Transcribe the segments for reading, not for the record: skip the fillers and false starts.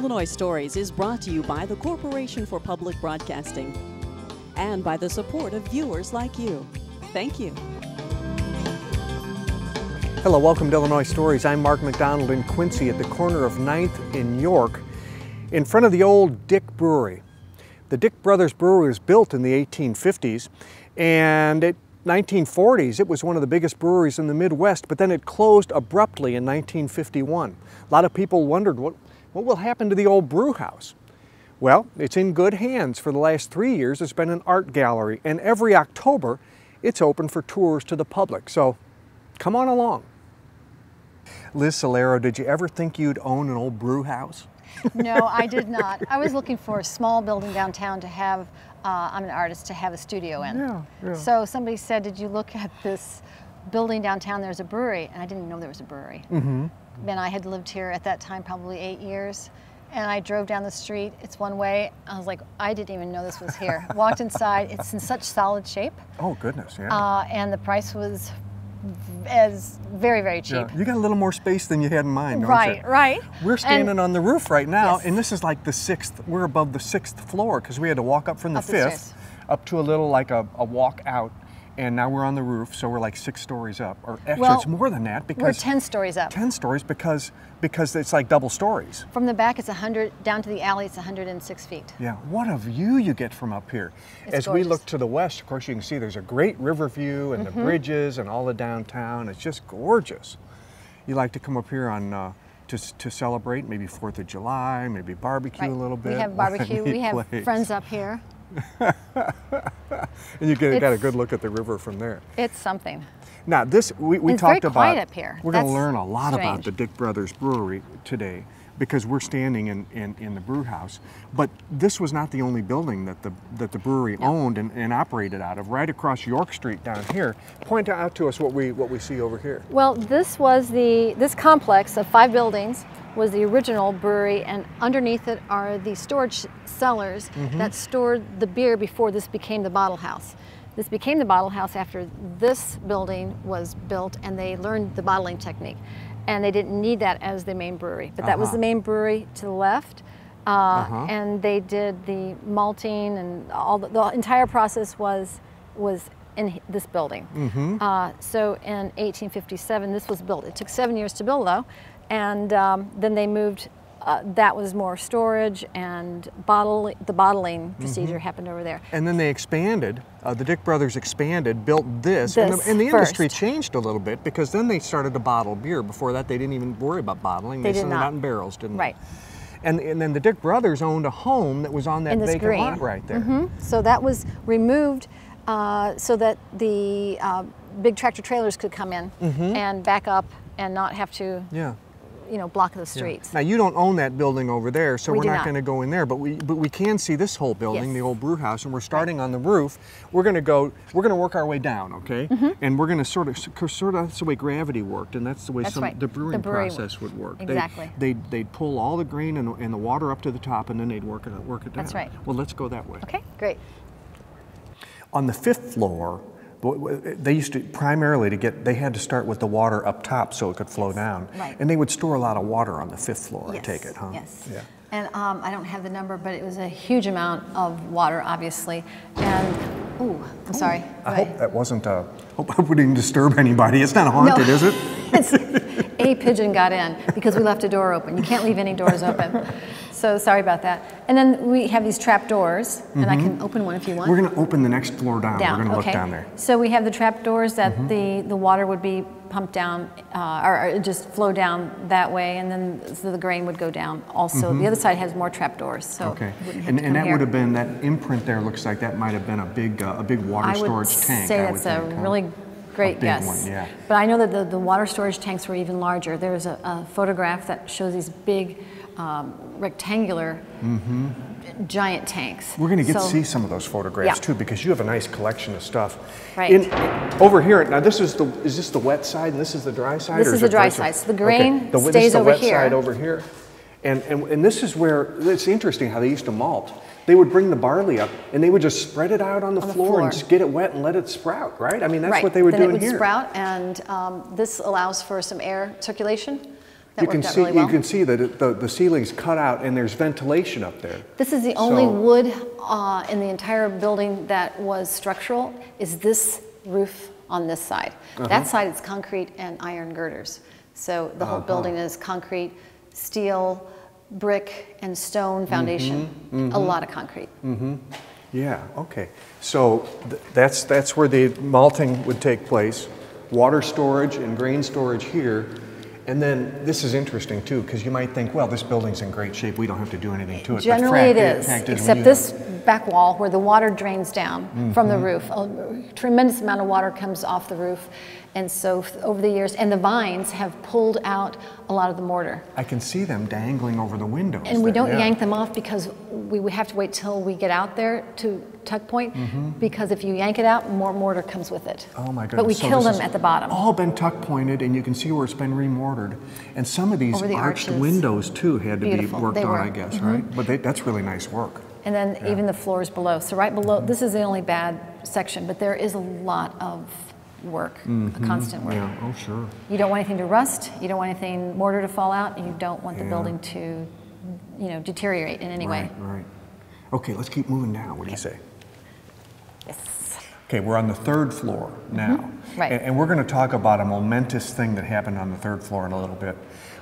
Illinois Stories is brought to you by the Corporation for Public Broadcasting and by the support of viewers like you. Thank you. Hello, welcome to Illinois Stories. I'm Mark McDonald in Quincy at the corner of 9th in York, in front of the old Dick Brewery. The Dick Brothers Brewery was built in the 1850s, and in 1940s it was one of the biggest breweries in the Midwest, but then it closed abruptly in 1951. A lot of people wondered what will happen to the old brew house. Well, it's in good hands. For the last 3 years it's been an art gallery, and every October it's open for tours to the public, so come on along. Liz Solero, did you ever think you'd own an old brew house? No, I did not. I was looking for a small building downtown to have, I'm an artist, to have a studio in. Yeah. So somebody said, did you look at this building downtown, there's a brewery, and I didn't know there was a brewery. And I had lived here at that time probably 8 years, and I drove down the street, it's one way, I was like, I didn't even know this was here. Walked inside, it's in such solid shape. Oh goodness, yeah. And the price was very, very cheap. Yeah. You got a little more space than you had in mind, don't you? Right. We're standing on the roof right now, yes. and this is like the 6th, we're above the 6th floor, because we had to walk up from the 5th, stairs. up to a little, like a walk out, and now we're on the roof, so we're like 6 stories up. Or actually, well, it's more than that, because we're 10 stories up. 10 stories because it's like double stories. From the back, it's 100, down to the alley, it's 106 feet. Yeah, what a view you get from up here. It's As gorgeous. we look to the west, of course, you can see there's a great river view and the bridges and all the downtown. It's just gorgeous. You like to come up here on to celebrate, maybe 4th of July, maybe barbecue a little bit. We have barbecue, we have friends up here. And you got a good look at the river from there. It's something. Now this, we it's talked very about, quiet up here. We're going to learn a lot strange. about the Dick Brothers Brewery today, because we're standing in the brew house. But this was not the only building that the brewery owned and operated out of. Right across York Street down here. Point out to us what we see over here. Well, this was this complex of 5 buildings was the original brewery, and underneath it are the storage cellars that stored the beer before this became the bottle house. This became the bottle house after this building was built, and they learned the bottling technique. And they didn't need that as the main brewery, but that was the main brewery to the left. And they did the malting, and all the entire process was in this building. So in 1857, this was built. It took 7 years to build, though, and then they moved. That was more storage, and the bottling procedure happened over there. And then they expanded, the Dick Brothers expanded, built this and the industry changed a little bit, because then they started to bottle beer. Before that, they didn't even worry about bottling. They sent it out in barrels, didn't they? Right. And then the Dick Brothers owned a home that was on that vacant lot right there. So that was removed so that the big tractor trailers could come in and back up and not have to block the streets. Now you don't own that building over there, so we're not not. going to go in there, but we can see this whole building, the old brew house, and we're starting on the roof. We're going to work our way down, okay? And we're going to sort of that's the way gravity worked, and that's the way the brewing process would work. Exactly. They'd pull all the grain and the water up to the top, and then they'd work it down. That's right. Well, let's go that way. Okay, great. On the 5th floor, they used to primarily they had to start with the water up top so it could flow down. Right. And they would store a lot of water on the 5th floor, I take it, huh? Yes. Yeah. And I don't have the number, but it was a huge amount of water, obviously. And, I'm sorry. I hope that wasn't hope we didn't disturb anybody. It's not haunted, is it? A pigeon got in because we left a door open. You can't leave any doors open. So sorry about that. And then we have these trap doors, and I can open one if you want. We're going to open the next floor down. We're going to look down there. So we have the trap doors that the water would be pumped down, or just flow down that way, and then so the grain would go down also. The other side has more trap doors. So and that would have been, that imprint there looks like that might have been a big water storage tank. I would say that's a really great guess. One, yeah. But I know that the water storage tanks were even larger. There's a photograph that shows these big rectangular giant tanks. We're going to get to see some of those photographs too, because you have a nice collection of stuff. Right. Over here, now is this the wet side and this is the dry side? This is the dry side. So the grain stays over here. This is the wet side over here. And this is where, it's interesting how they used to malt. They would bring the barley up and they would just spread it out on the floor and just get it wet and let it sprout, right? I mean, that's what they were doing here. Then it would sprout, and this allows for some air circulation. That worked out really well. You can see that the ceiling's cut out and there's ventilation up there. This is the only wood in the entire building that was structural, is this roof on this side. That side is concrete and iron girders. So the whole building is concrete, steel, brick, and stone foundation. A lot of concrete. Yeah, okay. So that's where the malting would take place. Water storage and grain storage here. And then this is interesting too, because you might think, well, this building's in great shape, we don't have to do anything to it. Generally it is, except this back wall where the water drains down from the roof. A tremendous amount of water comes off the roof. And so over the years, and the vines have pulled out a lot of the mortar. I can see them dangling over the windows. And we don't yank them off because we have to wait till we get out there to tuck point, because if you yank it out, more mortar comes with it. Oh my goodness. But we kill them at the bottom. All been tuck pointed, and you can see where it's been remortared. And some of these arched windows too had to be worked on, I guess, right? But that's really nice work. And then even the floors below. So right below, this is the only bad section, but there is a lot of work, a constant work. Yeah, oh sure. You don't want anything to rust, you don't want anything, mortar to fall out, and you don't want the building to, deteriorate in any way. Right. Okay, let's keep moving down. What do you say? Yes. Okay, we're on the third floor now. Right. And we're going to talk about a momentous thing that happened on the third floor in a little bit.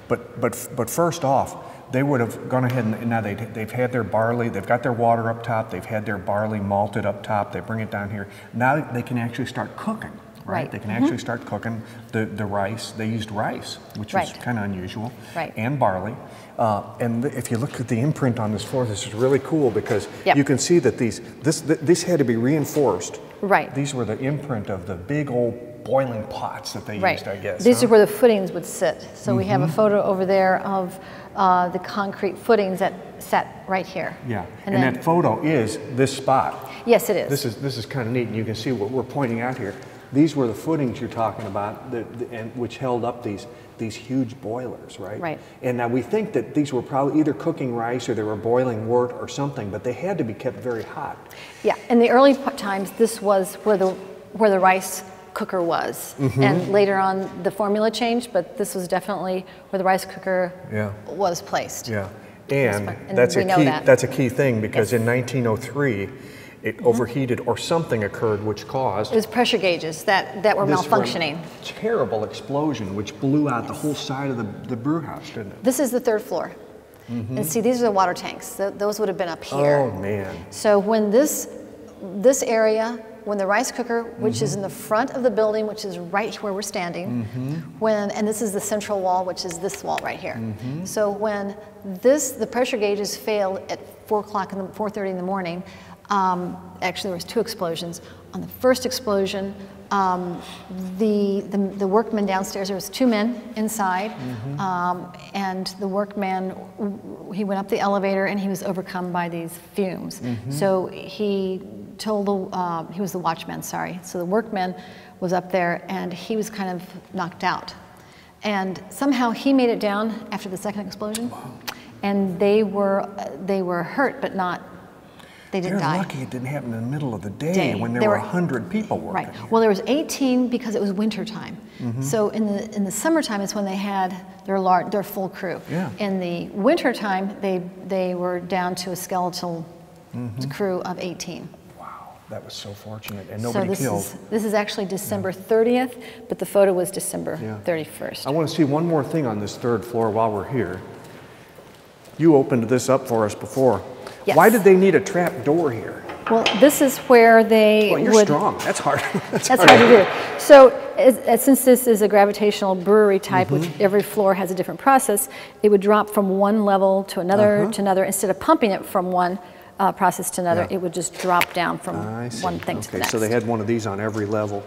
But first off, they would have gone ahead and now they've had their barley, they've got their water up top, they've had their barley malted up top, they bring it down here. Now they can actually start cooking. Right? They can actually start cooking the rice. They used rice, which was kind of unusual, and barley. And if you look at the imprint on this floor, this is really cool because you can see that this had to be reinforced. Right. These were the imprint of the big old boiling pots that they used, I guess. These are where the footings would sit. So we have a photo over there of the concrete footings that sat right here. Yeah, and that photo is this spot. Yes, it is. This is kind of neat, and you can see what we're pointing out here. These were the footings you're talking about, which held up these huge boilers, right? Right. And now we think that these were probably either cooking rice or they were boiling wort or something, but they had to be kept very hot. Yeah, in the early times, this was where the rice cooker was, and later on the formula changed, but this was definitely where the rice cooker was placed. Yeah, and that's a key thing because in 1903. It overheated or something occurred which caused... It was pressure gauges that were malfunctioning. Terrible explosion which blew out the whole side of the brew house, didn't it? This is the third floor. And see, these are the water tanks. Those would have been up here. Oh, man. So when this area, when the rice cooker, which is in the front of the building, which is right where we're standing, and this is the central wall, which is this wall right here. So when the pressure gauges failed at 4:30 in the morning, actually, there was 2 explosions. On the first explosion, the workman downstairs, there was 2 men inside, and the workman, he went up the elevator and he was overcome by these fumes. So he told he was the watchman, sorry. So the workman was up there and he was kind of knocked out. And somehow he made it down after the second explosion, and they were hurt, but not. They didn't die. They're lucky it didn't happen in the middle of the day when there were 100 people working. Right. Well, there was 18 because it was winter time. So in the summertime is when they had their full crew. Yeah. In the winter time, they were down to a skeletal crew of 18. Wow, that was so fortunate, and nobody killed. This is actually December 30th, but the photo was December 31st. I want to see one more thing on this third floor while we're here. You opened this up for us before. Yes. Why did they need a trap door here? Well, this is where they you're strong. That's hard. That's hard to do. So since this is a gravitational brewery type, which every floor has a different process, it would drop from one level to another to another. Instead of pumping it from one process to another, it would just drop down from one thing to the next. So they had one of these on every level.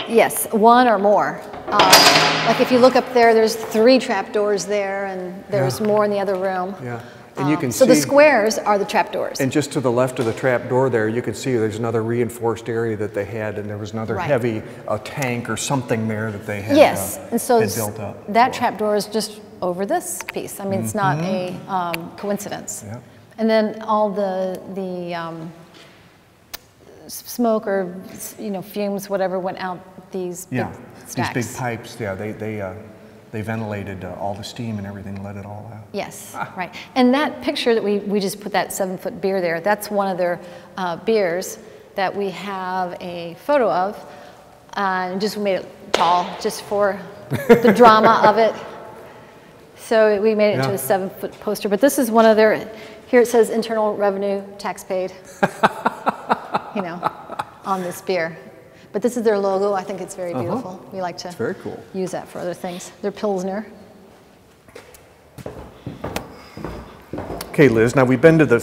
Yes, one or more. Like if you look up there, there's 3 trap doors there, and there's more in the other room. Yeah. And you can so the squares are the trap doors. And just to the left of the trap door there, you can see there's another reinforced area that they had, and there was another heavy tank or something there that they had, and so had built up. That trap door is just over this piece. I mean, it's not a coincidence. Yeah. And then all the smoke or fumes, whatever, went out these big stacks. These big pipes. Yeah, they ventilated all the steam and everything, let it all out. Yes, right. And that picture that we just put that 7-foot beer there, that's one of their beers that we have a photo of, and just made it tall just for the drama of it. So we made it into a 7-foot poster, but this is one of their, here it says internal revenue tax paid, you know, on this beer. But this is their logo. I think it's very beautiful. We like to very cool. use that for other things. They're Pilsner. Okay, Liz, now we've been to the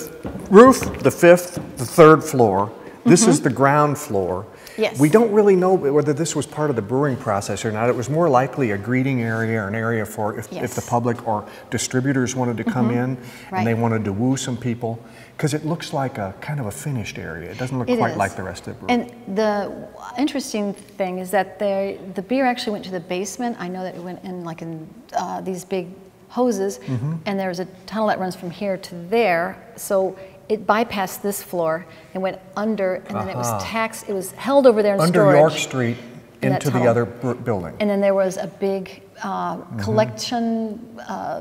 roof, the 5th, the 3rd floor. This is the ground floor. Yes. We don't really know whether this was part of the brewing process or not. It was more likely a greeting area or an area for if the public or distributors wanted to come in and they wanted to woo some people, because it looks like a kind of a finished area. It doesn't look quite like the rest of the brewery. And the interesting thing is that the beer actually went to the basement. I know that it went in like in these big hoses, and there's a tunnel that runs from here to there. So it bypassed this floor and went under, and then it was taxed. It was held over there in storage. Under York Street into the other building. And then there was a big collection, I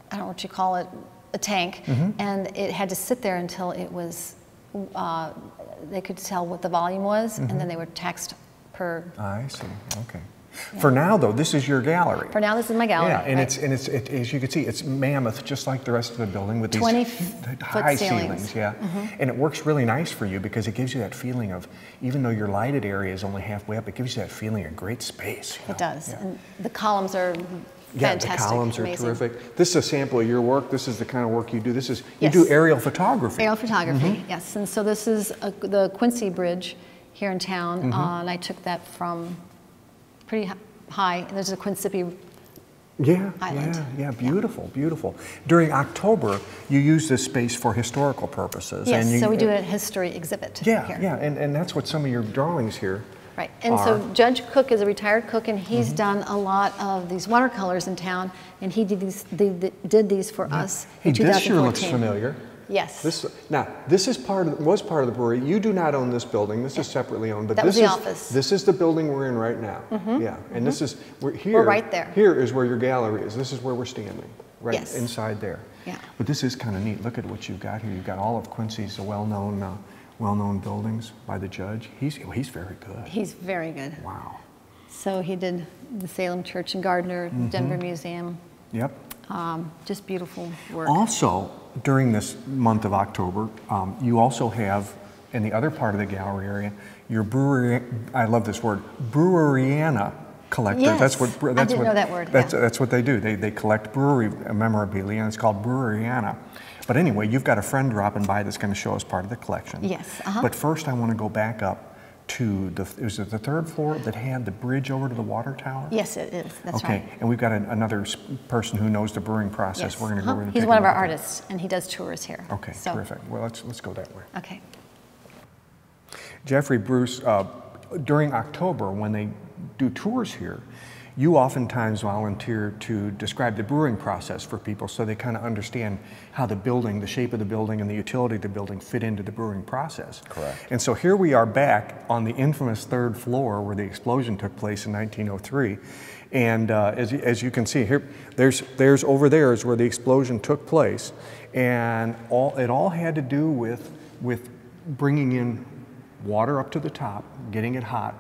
don't know what you call it, a tank, and it had to sit there until it was, they could tell what the volume was, and then they were taxed per. I see, okay. Yeah. For now, though, this is your gallery. For now, this is my gallery. Yeah, and it's as you can see, it's mammoth, just like the rest of the building with these 20-foot high ceilings. Yeah, and it works really nice for you because it gives you that feeling of, even though your lighted area is only halfway up, it gives you that feeling of great space. It does, and the columns are fantastic. The columns are amazing. terrific. This is a sample of your work. This is the kind of work you do. This is you do aerial photography. Aerial photography, yes. And so this is the Quincy Bridge here in town, and I took that from pretty high. There's a Quincy Island. Yeah, beautiful, beautiful. During October, you use this space for historical purposes. Yes, and so we do a history exhibit here. And that's what some of your drawings here Right, and so Judge Cook is a retired cook, and he's done a lot of these watercolors in town, and he did these for us in 2014. This sure looks familiar. Yes. This is was part of the brewery. You do not own this building. This is separately owned. But that was the office. This is the building we're in right now. Yeah, and this is we're right there. Here is where your gallery is. This is where we're standing, right inside there. Yeah. But this is kind of neat. Look at what you've got here. You've got all of Quincy's well-known buildings by the judge. He's very good. He's very good. Wow. So he did the Salem Church and Gardner, Denver Museum. Yep. Just beautiful work. Also, during this month of October, you also have, in the other part of the gallery area, your brewery, I love this word, breweriana collector. Yes, that's what I didn't know that word. That's what they do. They collect brewery memorabilia, and it's called breweriana. But anyway, you've got a friend dropping by that's going to show us part of the collection. Yes. But first, I want to go back up to was it the third floor that had the bridge over to the water tower? Yes, it is. That's right. Okay, and we've got another person who knows the brewing process. Yes. We're going to go over and He's take one a of our look at artists, and he does tours here. Okay, so. Terrific. Well, let's go that way. Okay. Jeffrey, Bruce, during October when they do tours here, you oftentimes volunteer to describe the brewing process for people so they kind of understand how the building, the shape of the building and the utility of the building fit into the brewing process. Correct. And so here we are back on the infamous third floor where the explosion took place in 1903. And as you can see here, there's over there is where the explosion took place. And it all had to do with bringing in water up to the top, getting it hot,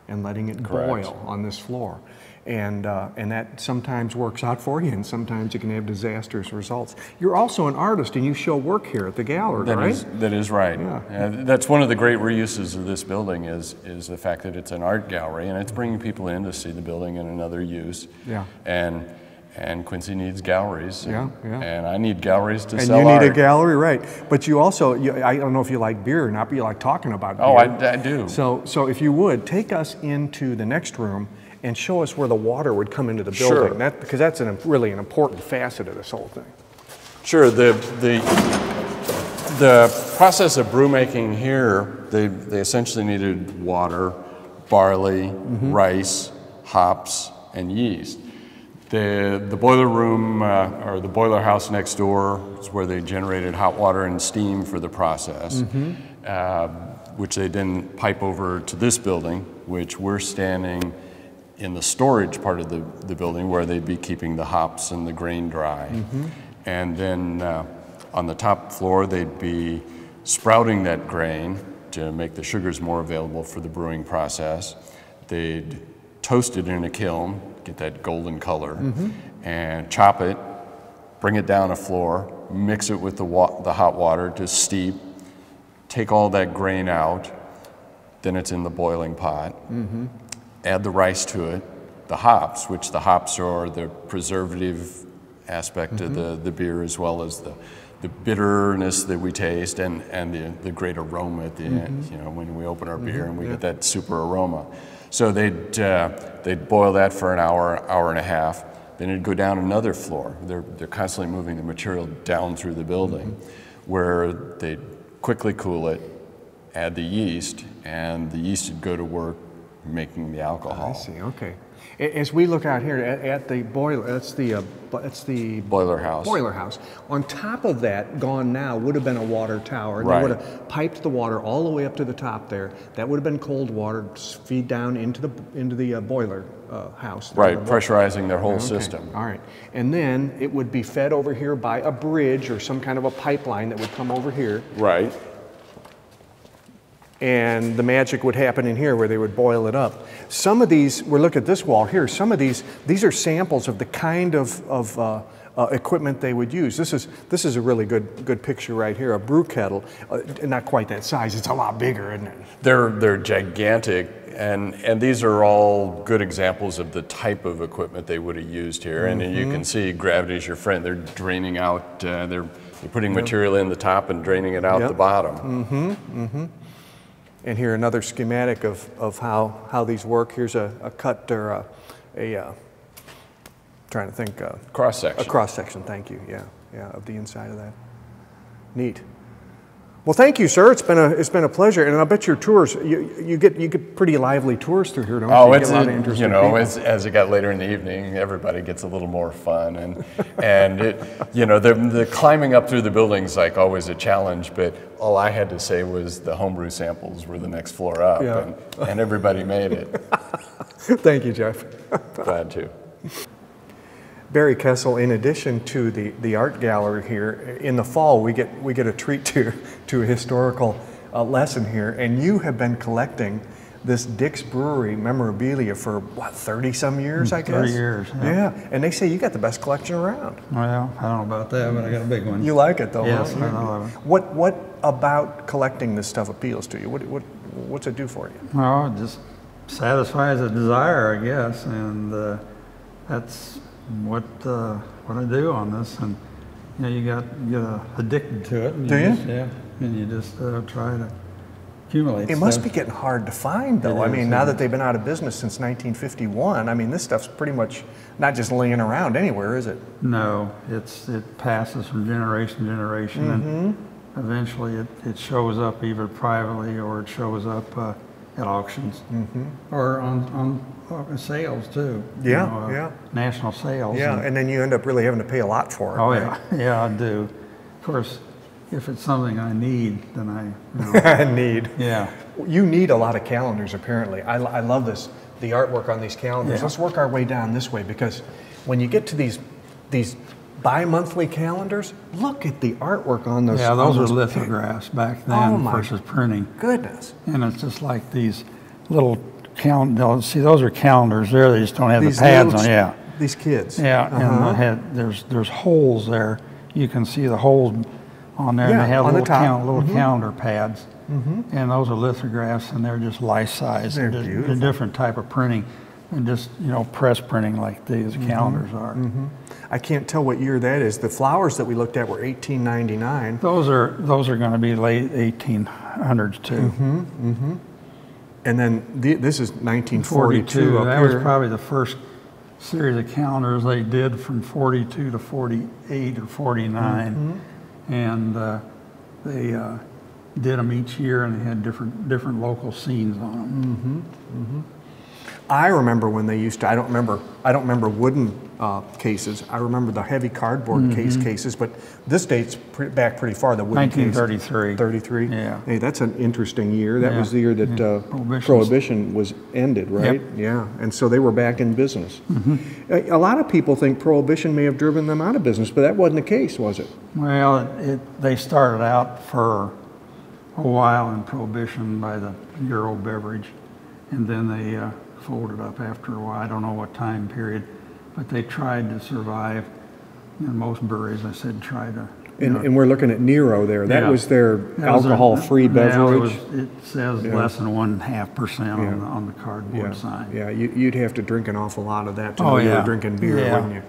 and letting it boil on this floor. And that sometimes works out for you, and sometimes you can have disastrous results. You're also an artist, and you show work here at the gallery, right? That is right. Yeah. That's one of the great reuses of this building is the fact that it's an art gallery, and it's bringing people in to see the building in another use. Yeah. And Quincy needs galleries. Yeah. And I need galleries to and sell you need art. a gallery, right? But you also, I don't know if you like beer or not, but you like talking about beer. Oh, I do. So if you would, take us into the next room and show us where the water would come into the building. Sure. Because that's really an important facet of this whole thing. Sure. The process of brew making here, they essentially needed water, barley, rice, hops, and yeast. The boiler room or the boiler house next door is where they generated hot water and steam for the process, which they then pipe over to this building, which we're standing in the storage part of the building where they'd be keeping the hops and the grain dry. And then on the top floor, they'd be sprouting that grain to make the sugars more available for the brewing process. They'd toast it in a kiln, get that golden color, and chop it, bring it down a floor, mix it with the hot water to steep, take all that grain out, then it's in the boiling pot, add the rice to it, the hops, which the hops are the preservative aspect of the beer, as well as the bitterness that we taste and the great aroma at the end, you know, when we open our beer and we get that super aroma. So they'd boil that for an hour, hour and a half, then it'd go down another floor. They're constantly moving the material down through the building, where they'd quickly cool it, add the yeast, and the yeast would go to work making the alcohol. I see, okay. As we look out here at the boiler, that's the boiler house. Boiler house. On top of that, gone now, would have been a water tower. And Right. they would have piped the water all the way up to the top there. That would have been cold water, feed down into the boiler house. Right, pressurizing their whole Okay, system. all right. And then it would be fed over here by a bridge or some kind of a pipeline that would come over here. Right. And the magic would happen in here where they would boil it up. Some of these, we're looking at this wall here, some of these are samples of the kind of equipment they would use. This is a really good picture right here, a brew kettle. Not quite that size, it's a lot bigger, isn't it? They're gigantic, and these are all good examples of the type of equipment they would have used here. And you can see gravity's your friend. They're draining out, they're putting material in the top and draining it out the bottom. And here another schematic of how these work. Here's a cut or trying to think. Cross section. A cross section, thank you, yeah, of the inside of that. Neat. Well, thank you, sir. It's been a pleasure, and I bet your tours you get pretty lively tours through here, don't you? Oh, You get a lot of interesting people. as it got later in the evening, everybody gets a little more fun, and it, the climbing up through the building's like always a challenge. But all I had to say was the homebrew samples were the next floor up, and everybody made it. Thank you, Jeff. Glad to. Barry Kessel, in addition to the art gallery here, in the fall we get a treat to a historical lesson here, and you have been collecting this Dick's Brewery memorabilia for what, 30-some years, I guess? 30 years. Yeah, and they say you got the best collection around. Well, I don't know about that, but I got a big one. You like it though? Yes, huh? I love it. What about collecting this stuff appeals to you? What's it do for you? Well, it just satisfies a desire, I guess, and that's what I do on this. And you get addicted to it. And Do you? Yeah, and you just try to accumulate. It must be getting hard to find, though. I mean, now is. that they've been out of business since 1951, I mean, this stuff's pretty much not just laying around anywhere, is it? No, it passes from generation to generation, and eventually it shows up either privately or it shows up at auctions or on sales too. Yeah. National sales. Yeah, and then you end up really having to pay a lot for it. Oh right? yeah, I do. Of course, if it's something I need, then I Need. Yeah. You need a lot of calendars, apparently. I love this, the artwork on these calendars. Yeah. Let's work our way down this way, because when you get to these bi-monthly calendars, look at the artwork on those. Yeah, those on are those lithographs back then Oh, my versus printing. Goodness. And it's just like these little see, those are calendars there. They just don't have These the pads little on. Yeah. These kids. Yeah, and there's holes there. You can see the holes on there. Yeah, and they have on the little top. calendar pads, and those are lithographs, and they're just life size. They're just beautiful. a different type of printing, and just press printing like these calendars are. I can't tell what year that is. The flowers that we looked at were 1899. Those are going to be late 1800s too. And then this is 1942 up That here. was probably the first series of calendars they did from 42 to 48 or 49, and they did them each year, and they had different local scenes on them. I remember when they used to. I don't remember wooden cases. I remember the heavy cardboard cases. But this dates back pretty far. The wooden 1933. 33. Yeah. Hey, that's an interesting year. That was the year that Prohibition was ended, right? Yep. Yeah. And so they were back in business. A lot of people think Prohibition may have driven them out of business, but that wasn't the case, was it? Well, they started out for a while in Prohibition by the Euro beverage, and then they folded up after a while. I don't know what time period, but they tried to survive. And most breweries, I said, try to. And we're looking at Nero there. That was their alcohol-free beverage. It says less than 0.5% on the cardboard sign. Yeah, you'd have to drink an awful lot of that to know you were drinking beer, wouldn't you?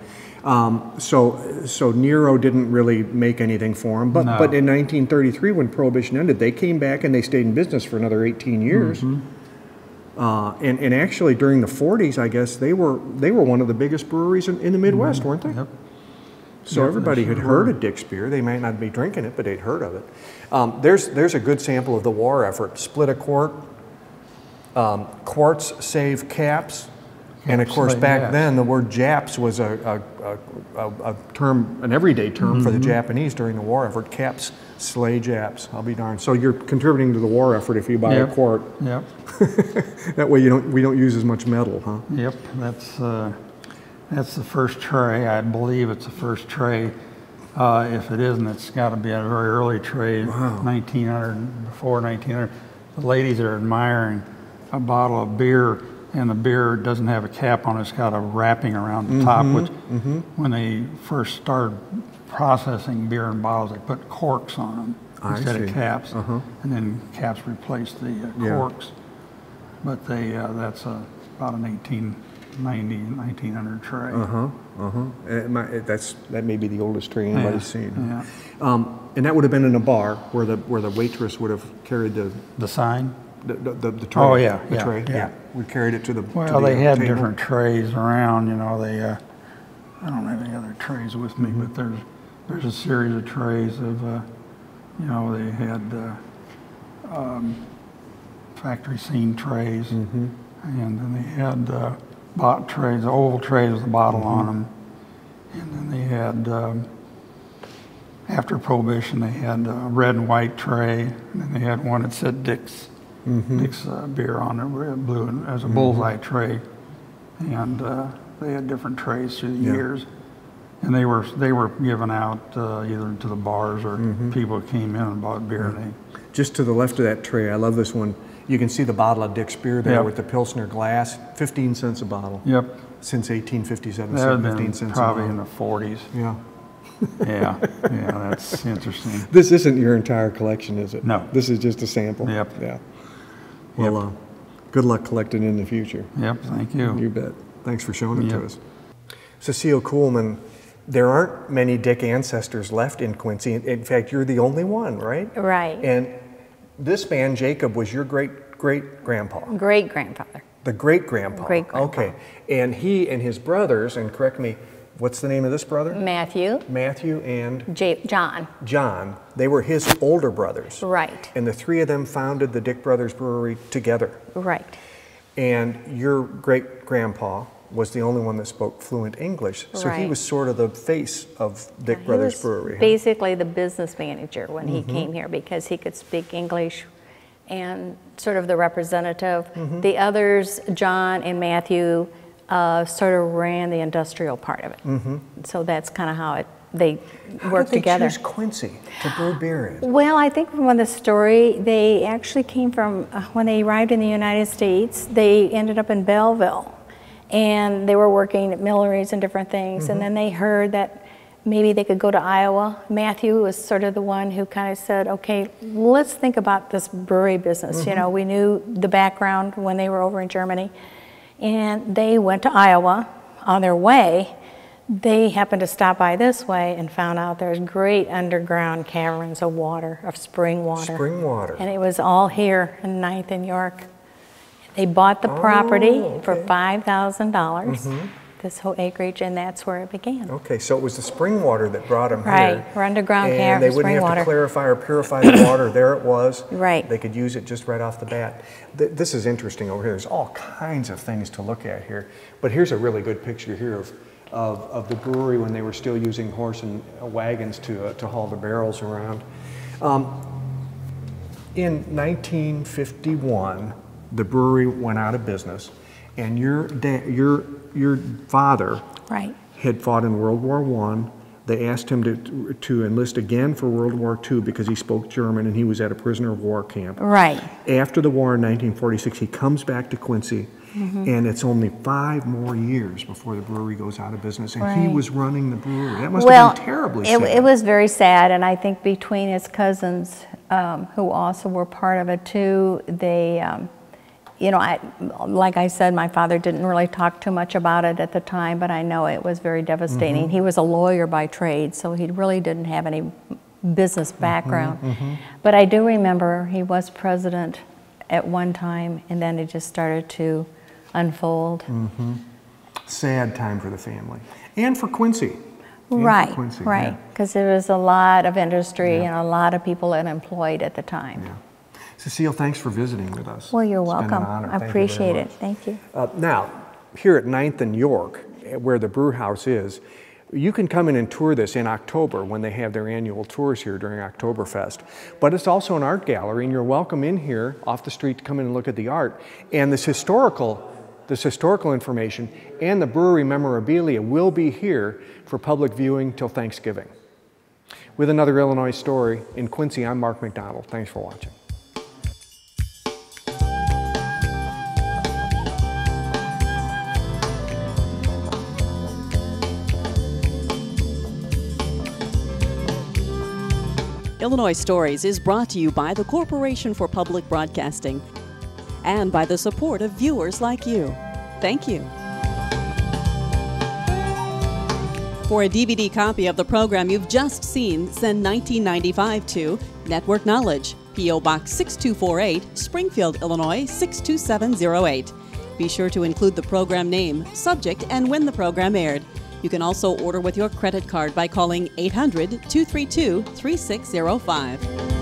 So Nero didn't really make anything for them. But in 1933, when Prohibition ended, they came back and they stayed in business for another 18 years. And actually, during the 40s, I guess they were one of the biggest breweries in the Midwest, weren't they? Yep. So everybody had heard of Dick's beer. They might not be drinking it, but they'd heard of it. There's a good sample of the war effort. Split a quart. Quarts save caps. And of course, back then, the word Japs was a term, an everyday term for the Japanese during the war effort. Caps slay Japs. I'll be darned. So you're contributing to the war effort if you buy a quart. Yep. That way we don't use as much metal, huh? Yep. That's the first tray. I believe it's the first tray. If it isn't, it's got to be a very early tray. Wow. 1900, before 1900. The ladies are admiring a bottle of beer, and the beer doesn't have a cap on it. It's got a wrapping around the top, which when they first started processing beer in bottles, they put corks on them instead of caps. And then caps replaced the corks. But that's about an 1900 tray. That may be the oldest tray anybody's seen. Yeah. And that would have been in a bar where the waitress would have carried the sign? The tray. Oh, yeah. The tray, yeah. We carried it to the Well, they had different trays around, you know. I don't have any other trays with me, but there's a series of trays of, you know, they had factory scene trays, and then they had bot trays, oval trays with a bottle on them, and then they had, after Prohibition, they had a red and white tray, and then they had one that said Dick's beer on it, red, blue, as a bullseye tray, and they had different trays through the years, and they were given out either to the bars or people that came in and bought beer. And just to the left of that tray, I love this one. You can see the bottle of Dick's beer there with the Pilsner glass, 15 cents a bottle. Yep. Since 1857, that 15 cents probably a in bottle. the 40s. Yeah. yeah, that's interesting. This isn't your entire collection, is it? No. This is just a sample? Yep. Yeah. Well, good luck collecting in the future. Yep, thank you. You bet. Thanks for showing it to us. Cecile Kuhlman, there aren't many Dick ancestors left in Quincy. In fact, you're the only one, right? Right. And this man, Jacob, was your great-great-grandpa? Great-grandfather. The great-grandpa? Great-grandpa. Okay. And he and his brothers, and correct me, what's the name of this brother? Matthew. Matthew and? John. John. They were his older brothers. Right. And the three of them founded the Dick Brothers Brewery together. Right. And your great-grandpa was the only one that spoke fluent English. So he was sort of the face of Dick Brothers Brewery. Basically the business manager when he came here because he could speak English and sort of the representative. The others, John and Matthew, sort of ran the industrial part of it. So that's kind of how they worked together. How did they choose Quincy to brew beer in? Well, I think from the story, they actually came from, when they arrived in the United States, they ended up in Belleville. And they were working at Milleries and different things. And then they heard that maybe they could go to Iowa. Matthew was sort of the one who kind of said, okay, let's think about this brewery business. You know, we knew the background when they were over in Germany. And they went to Iowa. On their way, they happened to stop by this way and found out there's great underground caverns of water, of spring water. Spring water. And it was all here in 9th and York. They bought the property for $5,000. this whole acreage, and that's where it began. Okay, so it was the spring water that brought them Right, here. or underground and they wouldn't spring have water. to clarify or purify the water. There it was. Right. They could use it just right off the bat. This is interesting over here. There's all kinds of things to look at here. But here's a really good picture here of the brewery when they were still using horse and wagons to haul the barrels around. In 1951, the brewery went out of business, and your father Right. had fought in World War I. They asked him to enlist again for World War II because he spoke German and he was at a prisoner of war camp. Right. After the war in 1946, he comes back to Quincy, and it's only 5 more years before the brewery goes out of business, and he Right. was running the brewery. That must have been terribly sad. It was very sad, and I think between his cousins, who also were part of it too, they, you know, like I said, my father didn't really talk too much about it at the time, but I know it was very devastating. He was a lawyer by trade, so he really didn't have any business background. But I do remember he was president at one time, and then it just started to unfold. Sad time for the family. And for Quincy. Right, Quincy, right, yeah. because there was a lot of industry and a lot of people unemployed at the time. Yeah. Cecile, thanks for visiting with us. Well, you're It's been an welcome. honor. I Thank you appreciate very it. much. Thank you. Now, here at 9th and York, where the brew house is, you can come in and tour this in October when they have their annual tours here during Oktoberfest. But it's also an art gallery, and you're welcome in here off the street to come in and look at the art. And this historical information and the brewery memorabilia will be here for public viewing till Thanksgiving. With another Illinois story, in Quincy, I'm Mark McDonald. Thanks for watching. Illinois Stories is brought to you by the Corporation for Public Broadcasting and by the support of viewers like you. Thank you. For a DVD copy of the program you've just seen, send 1995 to Network Knowledge, P.O. Box 6248, Springfield, Illinois 62708. Be sure to include the program name, subject, and when the program aired. You can also order with your credit card by calling 800-232-3605.